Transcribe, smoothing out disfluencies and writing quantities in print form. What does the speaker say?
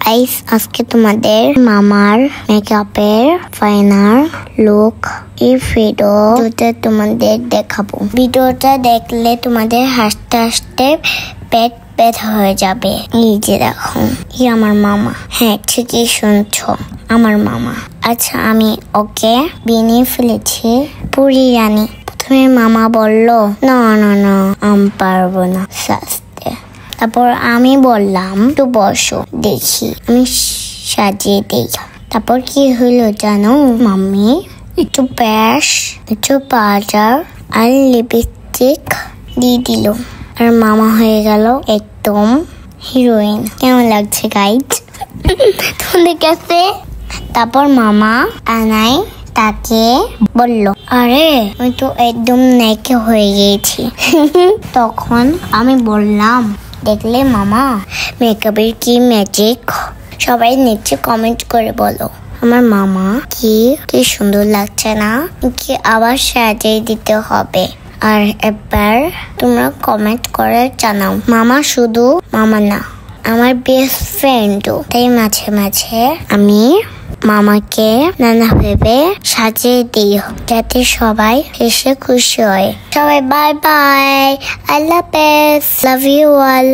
Guys, আজকে তোমাদের মামার মেকআপের ফাইনাল লুক এই ভিডিওতে তোমাদের দেখাবো। ভিডিওটা দেখলে তোমাদের হাসতে হাসতে পেট ব্যথা হয়ে যাবে। এই যে দেখো, আমার মামা। হ্যাঁ, ঠিকই শুনছো, আমার মামা। আচ্ছা, আমি ওকে বিনিয়ে ফেলেছি পুরি রানী। প্রথমে মামা বলল, না না না, আমি পারবো না সাজতে। তারপর আমি বললাম, একটু বসো, দেখি আমি সাজিয়ে দিই। তারপর কি হলো জানো মাম্মি? একটু ব্যাস, একটু পাউডার আর লিপস্টিক দিয়ে দিল, আর মামা হয়ে গেল একদম হিরোইন। কেমন লাগছে গাইজ তোমাদের কাছে? তারপর মামা আনাই তাকে বলল, আরে আমি তো একদম নেকে হয়ে গিয়েছি। তখন আমি বললাম, দেখলে মামা মেকআপের কি ম্যাজিক। সবাই নিচে কমেন্ট করে বলো আমার মামা কি সুন্দর লাগছে না, কি আবার সাজিয়ে দিতে হবে। আর এবার তোমরা কমেন্ট করে জানাও, মামা শুধু মামা না, আমার বেস্ট ফ্রেন্ডও। তাই মাঝে মাঝে আমি মামাকে নানা ভেবে সাজিয়ে দিই, যাতে সবাই হেসে খুশি হয়। সবাই বাই বাই, আল্লাহ হাফেজ, লাভ ইউ অল।